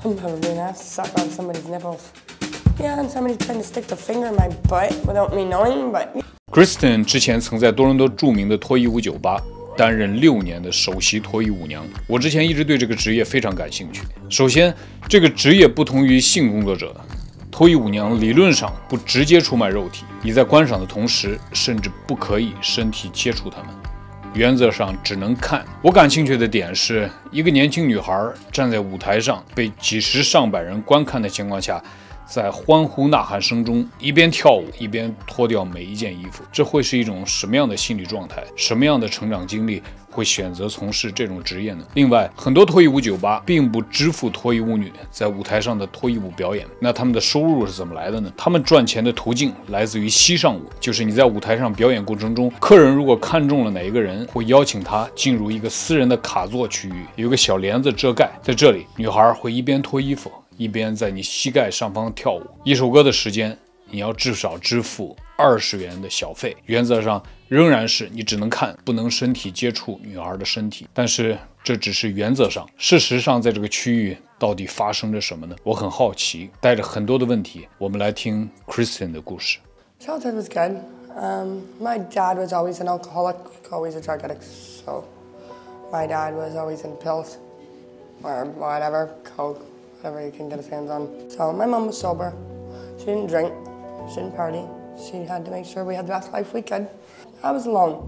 I'm probably being asked to suck on somebody's nipples. Yeah, and somebody's trying to stick the finger in my butt without me knowing, but... Kristin 之前曾在多伦多著名的脱衣舞酒吧担任6年的首席脱衣舞娘。我之前一直对这个职业非常感兴趣。首先，这个职业不同于性工作者，脱衣舞娘理论上不直接出卖肉体，你在观赏的同时，甚至不可以身体接触它们。原则上只能看。我感兴趣的点是，一个年轻女孩站在舞台上，被几十上百人观看的情况下，在欢呼呐喊声中一边跳舞一边脱掉每一件衣服，这会是一种什么样的心理状态？什么样的成长经历会选择从事这种职业呢？另外，很多脱衣舞酒吧并不支付脱衣舞女在舞台上的脱衣舞表演，那他们的收入是怎么来的呢？他们赚钱的途径来自于膝上舞，就是你在舞台上表演过程中，客人如果看中了哪一个人，会邀请他进入一个私人的卡座区域，有个小帘子遮盖，在这里，女孩会一边脱衣服，一边在你膝盖上方跳舞。一首歌的时间，你要至少支付20元的小费。原则上仍然是你只能看，不能身体接触女孩的身体。但是这只是原则上，事实上在这个区域到底发生着什么呢？我很好奇，带着很多的问题，我们来听 Kristin 的故事。 Childhood was good. My dad was always an alcoholic, always a drug addict. So my dad was always in pills or whatever, coke, whatever he can get his hands on. So my mom was sober. She didn't drink, she didn't party. She had to make sure we had the best life we could. I was alone.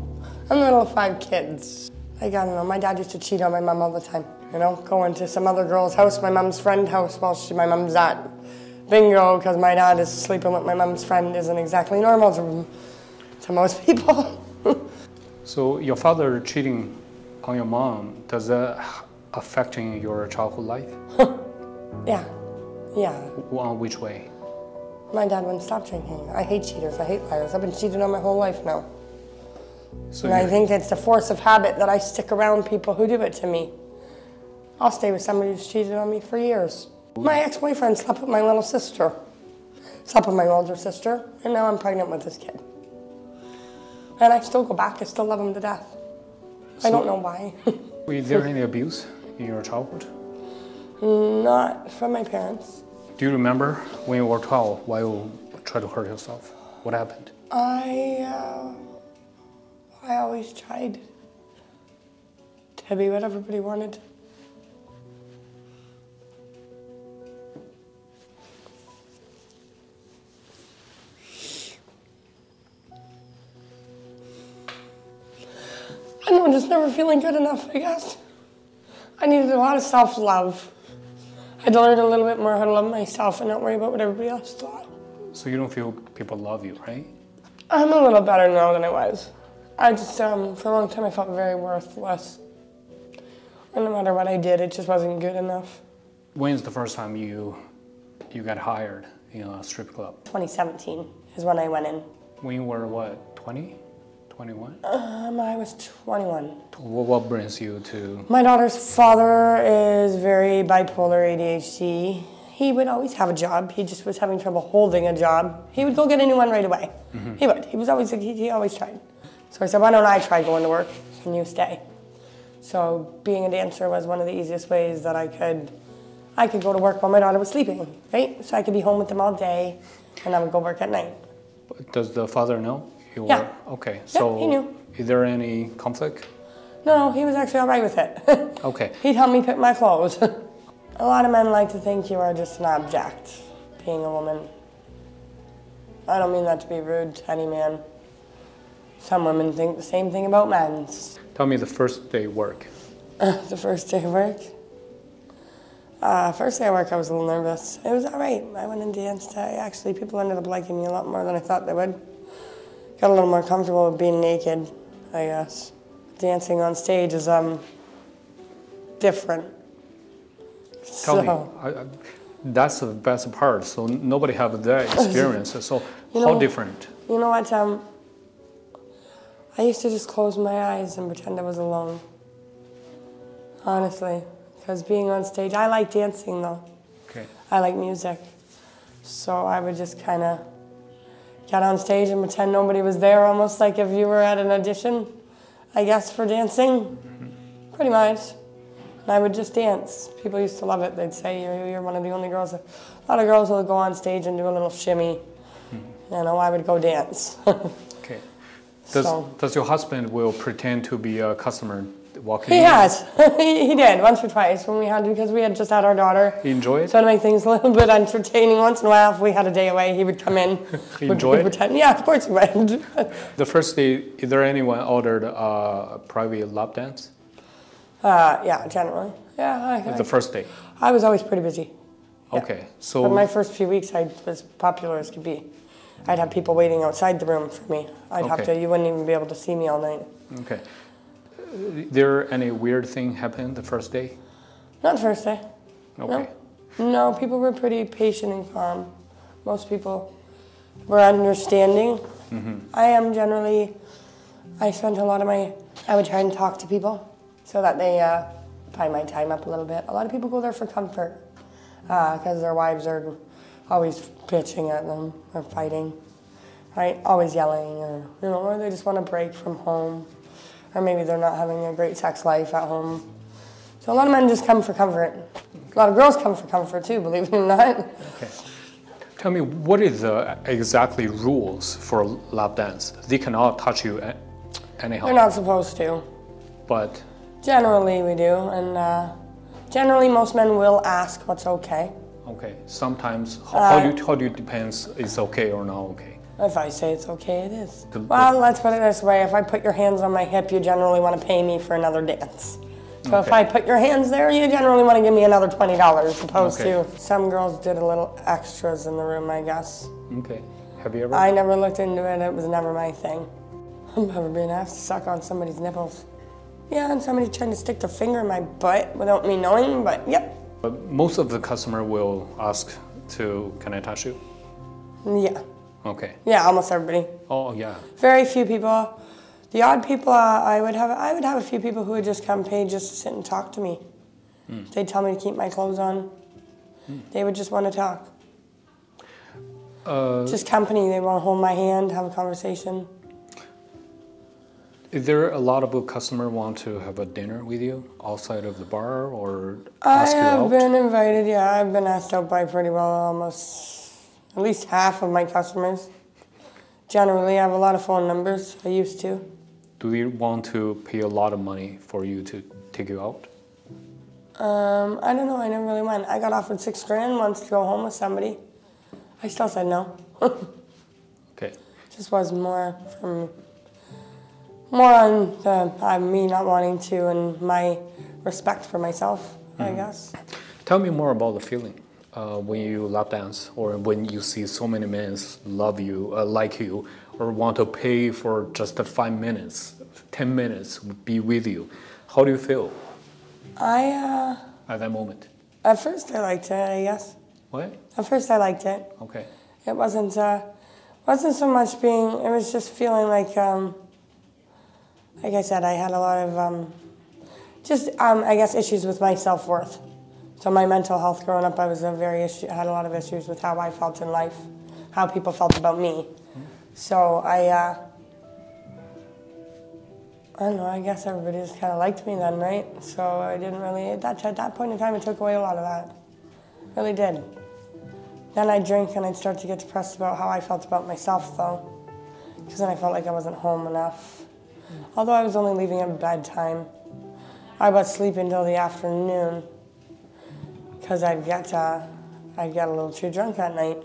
I'm the middle of 5 kids. Like, I don't know, my dad used to cheat on my mom all the time. You know, going to some other girl's house, my mom's friend's house, while my mom's at bingo, because my dad is sleeping with my mom's friend isn't exactly normal to most people. So your father cheating on your mom, does that affecting your childhood life? Yeah. On which way? My dad wouldn't stop drinking. I hate cheaters, I hate liars. I've been cheated on my whole life now. And I think it's the force of habit that I stick around people who do it to me. I'll stay with somebody who's cheated on me for years. My ex-boyfriend slept with my little sister, slept with my older sister, and now I'm pregnant with this kid. And I still go back, I still love him to death. I don't know why. Was there any abuse in your childhood? Not from my parents. Do you remember when you were 12 why you tried to hurt yourself? What happened? I always tried to be what everybody wanted. I know, just never feeling good enough, I guess. I needed a lot of self-love. I had to learn a little bit more how to love myself and not worry about what everybody else thought. So you don't feel people love you, right? I'm a little better now than I was. I just, for a long time, I felt very worthless. And no matter what I did, it just wasn't good enough. When's the first time you got hired in a strip club? 2017 is when I went in. When you were what, 20? 21? I was 21. What brings you to... My daughter's father is very bipolar ADHD. He would always have a job. He just was having trouble holding a job. He would go get a new one right away. Mm-hmm. He would. He always tried. So I said, why don't I try going to work and you stay? So being a dancer was one of the easiest ways that I could go to work while my daughter was sleeping, right? So I could be home with them all day and I would go work at night. Does the father know? Yeah. Okay, so yeah, he knew. Is there any conflict? No, he was actually all right with it. Okay. He'd help me pick my clothes. A lot of men like to think you are just an object, being a woman. I don't mean that to be rude to any man. Some women think the same thing about men. Tell me the first day work. The first day of work? First day of work, I was a little nervous. It was all right. I went and danced. People ended up liking me a lot more than I thought they would. Got a little more comfortable with being naked, I guess. Dancing on stage is different. Tell me, that's the best part. So nobody have that experience. So how different? You know what? I used to just close my eyes and pretend I was alone. Honestly, because being on stage, I like dancing though. Okay. I like music, so I would just kind of get on stage and pretend nobody was there, almost like if you were at an audition, I guess, for dancing. Mm-hmm. Pretty much. And I would just dance. People used to love it. They'd say, you're one of the only girls. A lot of girls will go on stage and do a little shimmy. You know, I would go dance. Okay. Does your husband will pretend to be a customer walking He in? has. he did once or twice when because we had just had our daughter. He enjoyed it? So to make things a little bit entertaining, once in a while, if we had a day away, he would come in. He enjoyed it? Pretend. Yeah, of course he would. The first day, is there anyone ordered a private lap dance? Yeah, generally. Yeah. The first day? I was always pretty busy. Yeah. Okay, so... But my first few weeks, I was popular as could be. I'd have people waiting outside the room for me. You wouldn't even be able to see me all night. Okay. There any weird thing happened the first day? Not the first day. Okay. No, people were pretty patient and calm. Most people were understanding. I am generally, I spent a lot of I would try and talk to people so that they tie my time up a little bit. A lot of people go there for comfort because their wives are always bitching at them or fighting, right? Always yelling, or they just want a break from home, or maybe they're not having a great sex life at home. So a lot of men just come for comfort. A lot of girls come for comfort too, believe it or not. Okay. Tell me, what is the exactly rules for lap dance? They cannot touch you anyhow. They're not supposed to. But? Generally we do, and generally most men will ask what's okay. Okay, sometimes, how do you depends it's okay or not okay? If I say it's okay, it is. Well, let's put it this way. If I put your hands on my hip, you generally want to pay me for another dance. So if I put your hands there, you generally want to give me another $20, opposed to some girls did a little extras in the room, I guess. Okay. Have you ever? I never looked into it. It was never my thing. I'm never being asked to suck on somebody's nipples. Yeah, and somebody trying to stick their finger in my butt without me knowing, but yep. But most of the customer will ask can I touch you? Yeah. Okay. Yeah, almost everybody. Oh, yeah. Very few people. The odd people, I would have a few people who would just come pay just to sit and talk to me. They'd tell me to keep my clothes on. They would just want to talk. Just company. They want to hold my hand, have a conversation. Is there a lot of customers want to have a dinner with you outside of the bar or ask you out? I have been invited, yeah. I've been asked out by pretty well almost at least half of my customers. Generally, I have a lot of phone numbers. I used to. Do you want to pay a lot of money for you to take you out? I don't know. I never really went. I got offered $6 grand once to go home with somebody. I still said no. Okay. Just was more on me not wanting to and my respect for myself, I guess. Tell me more about the feeling when you lap dance or when you see so many men love you, like you, or want to pay for just 5 minutes, 10 minutes, be with you. How do you feel at that moment? At first I liked it, I guess. What? At first I liked it. Okay. It wasn't so much it was just feeling like I said, I had a lot of I guess, issues with my self-worth. So my mental health growing up, I had a lot of issues with how I felt in life, how people felt about me. So I don't know, I guess everybody just kind of liked me then, right? So I didn't really, at that point in time, it took away a lot of that. It really did. Then I'd drink and I'd start to get depressed about how I felt about myself, though, because then I felt like I wasn't home enough. Although I was only leaving at bedtime, I would sleep until the afternoon because I'd get a little too drunk at night.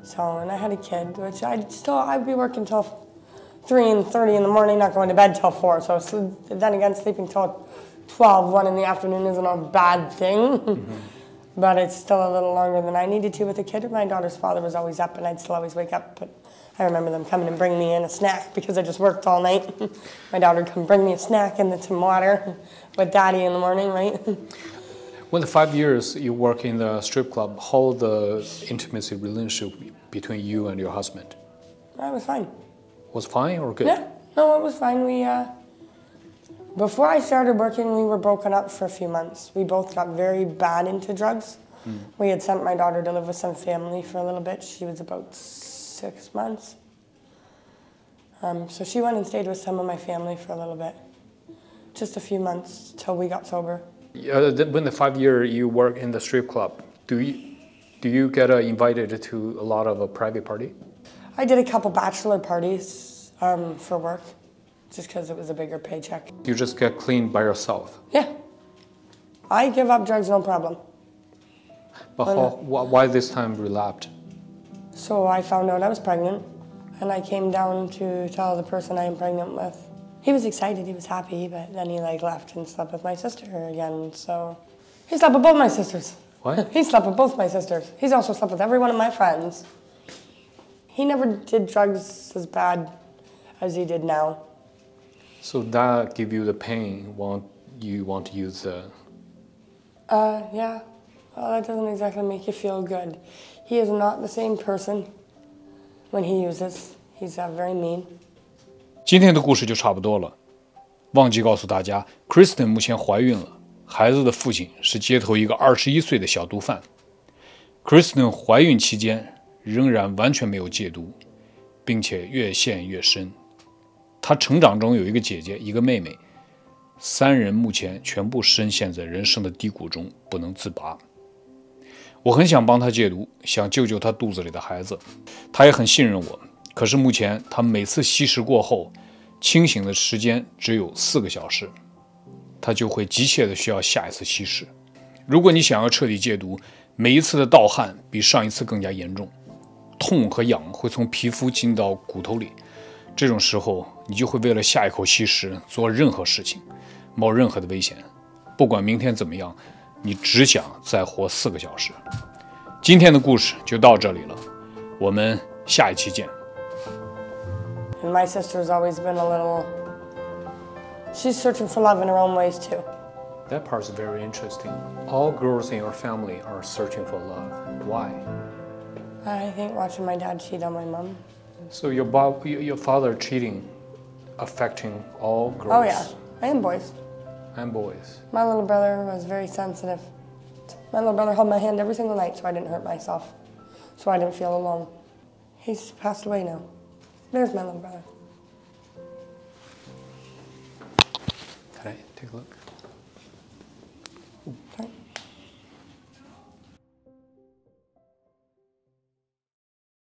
So, and I had a kid, which I'd be working till 3:30 in the morning, not going to bed till 4. So then again, sleeping till 12, 1 in the afternoon isn't a bad thing. But it's still a little longer than I needed to with a kid. My daughter's father was always up, and I'd still always wake up. But I remember them coming and bringing me in a snack because I just worked all night. My daughter would come bring me a snack and some water with Daddy in the morning, right? Well, the 5 years you work in the strip club, how the intimacy relationship between you and your husband? It was fine. Was fine or good? Yeah, no, it was fine. Before I started working, we were broken up for a few months. We both got very bad into drugs. We had sent my daughter to live with some family for a little bit. She was about 6 months. So she went and stayed with some of my family for a little bit just a few months till we got sober. When the 5 year you work in the strip club, do you get invited to a lot of a private party? I did a couple bachelor parties for work, just because it was a bigger paycheck. You just get clean by yourself? Yeah. I give up drugs, no problem. But why this time relapsed? So I found out I was pregnant, and I came down to tell the person I am pregnant with. He was excited, he was happy, but then he left and slept with my sister again, so... He slept with both my sisters. What? He slept with both my sisters. He's also slept with every one of my friends. He never did drugs as bad as he did now. So that give you the pain you want to use the... Yeah. Well, that doesn't exactly make you feel good. He is not the same person when he uses. He's very mean. 今天的故事就差不多了。忘记告诉大家 ，Kristin 目前怀孕了，孩子的父亲是街头一个21岁的小毒贩。Kristin 怀孕期间仍然完全没有戒毒，并且越陷越深。她成长中有一个姐姐，一个妹妹，3人目前全部深陷在人生的低谷中，不能自拔。我很想帮她戒毒，想救救她肚子里的孩子，她也很信任我。可是目前她每次吸食过后，清醒的时间只有4个小时，她就会急切的需要下一次吸食。如果你想要彻底戒毒，每一次的盗汗比上一次更加严重，痛和痒会从皮肤进到骨头里，这种时候你就会为了下一口吸食做任何事情，冒任何的危险。不管明天怎么样，你只想再活4个小时。今天的故事就到这里了，我们下一期见。And my sister's always been a little... She's searching for love in her own ways, too. That part's very interesting. All girls in your family are searching for love. Why? I think watching my dad cheat on my mom. So your father cheating affecting all girls? Oh, yeah. And boys. And boys. My little brother was very sensitive. My little brother held my hand every single night so I didn't hurt myself, so I didn't feel alone. He's passed away now. There's my little brother. Can I take a look?